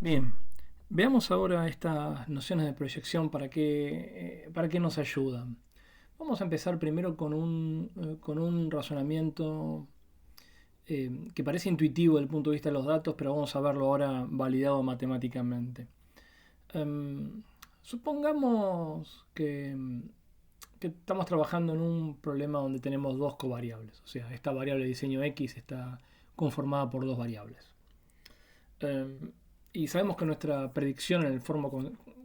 Bien, veamos ahora estas nociones de proyección para qué nos ayudan. Vamos a empezar primero con un razonamiento que parece intuitivo desde el punto de vista de los datos, pero vamos a verlo ahora validado matemáticamente. Em, supongamos que estamos trabajando en un problema donde tenemos dos covariables, o sea, esta variable de diseño X está conformada por dos variables. Eh, y sabemos que nuestra predicción en el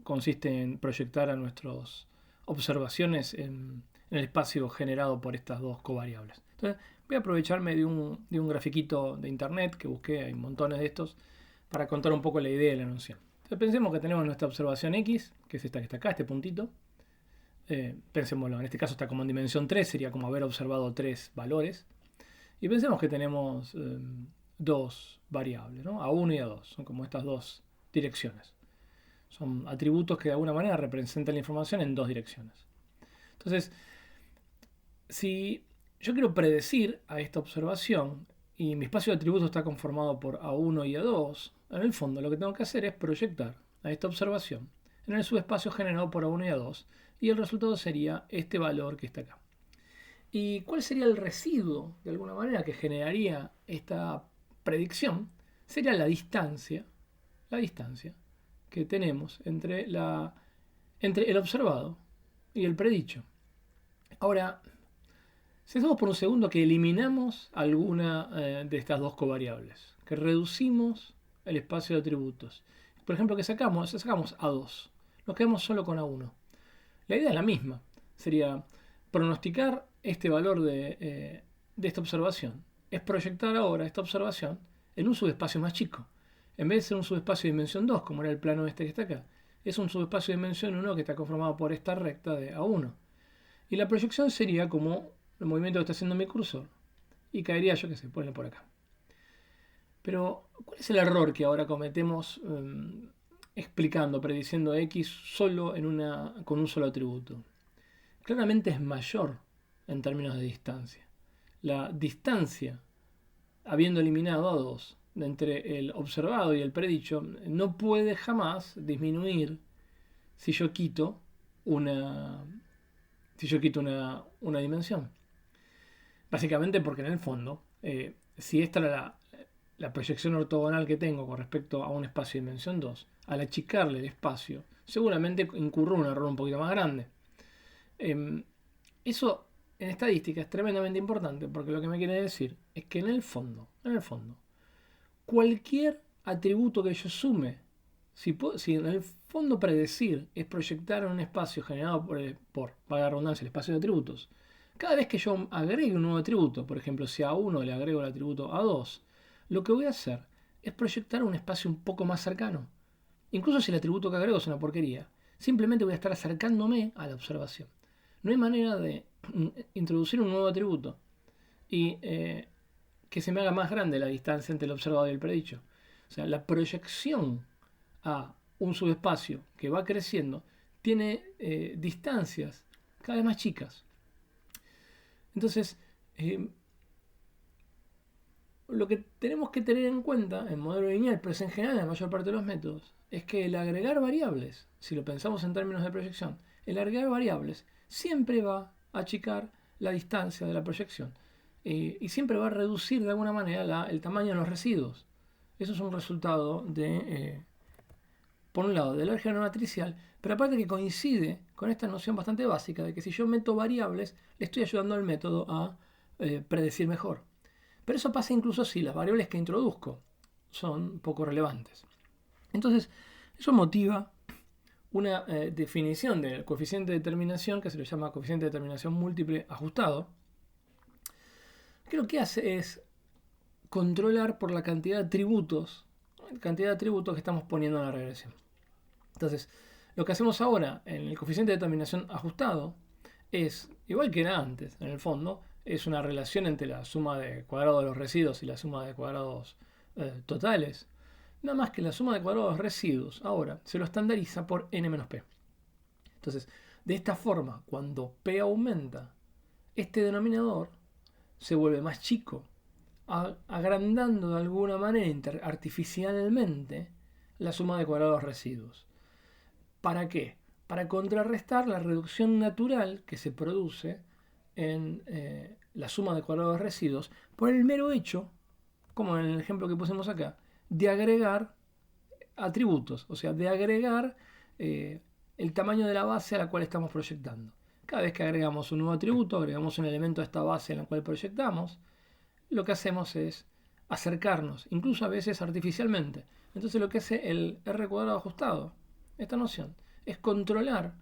consiste en proyectar a nuestras observaciones en el espacio generado por estas dos covariables. Entonces, voy a aprovecharme de un grafiquito de internet que busqué, hay montones de estos, para contar un poco la idea de la noción. Entonces, pensemos que tenemos nuestra observación X, que es esta que está acá, este puntito. Pensémoslo, en este caso está como en dimensión 3, sería como haber observado tres valores. Y pensemos que tenemos dos variables, ¿no? A1 y A2. Son como estas dos direcciones. Son atributos que de alguna manera representan la información en dos direcciones. Entonces, si yo quiero predecir a esta observación y mi espacio de atributos está conformado por A1 y A2, en el fondo lo que tengo que hacer es proyectar a esta observación en el subespacio generado por A1 y A2 y el resultado sería este valor que está acá. ¿Y cuál sería el residuo, de alguna manera, que generaría esta predicción? Sería la distancia que tenemos entre el observado y el predicho. Ahora, si hacemos por un segundo que eliminamos alguna de estas dos covariables, que reducimos el espacio de atributos, por ejemplo, que sacamos A2, nos quedamos solo con A1. La idea es la misma, sería pronosticar este valor de esta observación. Es proyectar ahora esta observación en un subespacio más chico. En vez de ser un subespacio de dimensión 2, como era el plano este que está acá, es un subespacio de dimensión 1 que está conformado por esta recta de A1. Y la proyección sería como el movimiento que está haciendo mi cursor. Y caería, yo que sé, ponle por acá. Pero, ¿cuál es el error que ahora cometemos explicando, prediciendo X solo con un solo atributo? Claramente es mayor en términos de distancia. La distancia, habiendo eliminado a 2 entre el observado y el predicho, no puede jamás disminuir si yo quito una, una dimensión. Básicamente porque en el fondo, si esta era la proyección ortogonal que tengo con respecto a un espacio de dimensión 2, al achicarle el espacio, seguramente incurro un error un poquito más grande. Eso en estadística es tremendamente importante porque lo que me quiere decir es que en el fondo, cualquier atributo que yo sume, si en el fondo predecir es proyectar en un espacio generado por valga la redundancia, el espacio de atributos, cada vez que yo agregue un nuevo atributo, por ejemplo, si a uno le agrego el atributo A2, lo que voy a hacer es proyectar un espacio un poco más cercano. Incluso si el atributo que agrego es una porquería, simplemente voy a estar acercándome a la observación. No hay manera de introducir un nuevo atributo y que se me haga más grande la distancia entre el observado y el predicho. O sea, la proyección a un subespacio que va creciendo tiene distancias cada vez más chicas. Entonces, lo que tenemos que tener en cuenta en modelo lineal, pero es en general en la mayor parte de los métodos, es que el agregar variables, si lo pensamos en términos de proyección, el agregar variables siempre va a achicar la distancia de la proyección y siempre va a reducir de alguna manera el tamaño de los residuos. Eso es un resultado por un lado, del álgebra matricial, pero aparte que coincide con esta noción bastante básica de que si yo meto variables, le estoy ayudando al método a predecir mejor. Pero eso pasa incluso si las variables que introduzco son poco relevantes. Entonces, eso motiva una definición del coeficiente de determinación que se le llama coeficiente de determinación múltiple ajustado, que lo que hace es controlar por la cantidad de atributos que estamos poniendo en la regresión. Entonces, lo que hacemos ahora en el coeficiente de determinación ajustado es, igual que era antes, en el fondo, es una relación entre la suma de cuadrados de los residuos y la suma de cuadrados totales. Nada más que la suma de cuadrados de los residuos ahora se lo estandariza por n menos p. Entonces, de esta forma, cuando p aumenta, este denominador se vuelve más chico, agrandando de alguna manera artificialmente la suma de cuadrados residuos. ¿Para qué? Para contrarrestar la reducción natural que se produce en la suma de cuadrados residuos por el mero hecho, como en el ejemplo que pusimos acá, de agregar atributos, o sea, de agregar el tamaño de la base a la cual estamos proyectando. Cada vez que agregamos un nuevo atributo, agregamos un elemento a esta base en la cual proyectamos, lo que hacemos es acercarnos, incluso a veces artificialmente. Entonces lo que hace el R cuadrado ajustado, esta noción, es controlar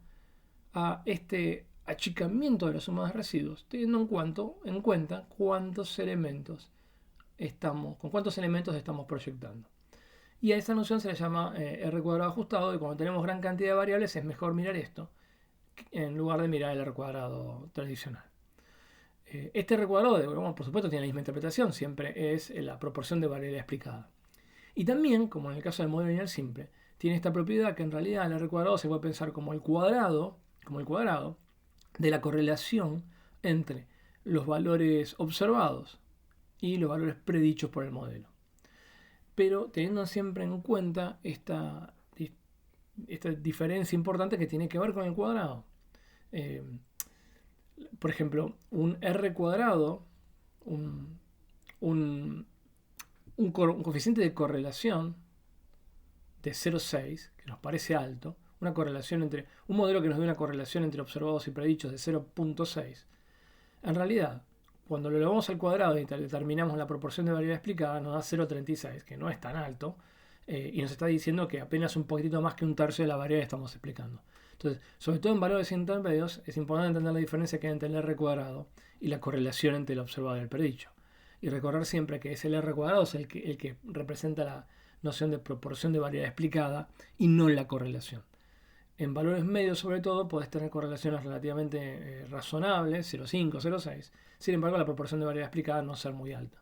a este achicamiento de la suma de residuos, teniendo en cuenta cuántos elementos con cuántos elementos estamos proyectando. Y a esa noción se le llama R cuadrado ajustado, y cuando tenemos gran cantidad de variables es mejor mirar esto en lugar de mirar el R cuadrado tradicional. Este R cuadrado, por supuesto, tiene la misma interpretación, siempre es la proporción de variable explicada. Y también, como en el caso del modelo lineal simple, tiene esta propiedad que en realidad el R cuadrado se puede pensar como el cuadrado de la correlación entre los valores observados y los valores predichos por el modelo. Pero teniendo siempre en cuenta esta diferencia importante que tiene que ver con el cuadrado. Por ejemplo, un R cuadrado, un coeficiente de correlación de 0,6, que nos parece alto, un modelo que nos dé una correlación entre observados y predichos de 0,6, en realidad, cuando lo elevamos al cuadrado y determinamos la proporción de variable explicada, nos da 0,36, que no es tan alto, y nos está diciendo que apenas un poquitito más que un tercio de la variable estamos explicando. Entonces, sobre todo en valores intermedios, es importante entender la diferencia que hay entre el R cuadrado y la correlación entre el observado y el predicho. Y recordar siempre que es el R cuadrado es el que representa la noción de proporción de variable explicada y no la correlación. En valores medios, sobre todo, podés tener correlaciones relativamente razonables, 0,5, 0,6. Sin embargo, la proporción de variable explicada no ser muy alta.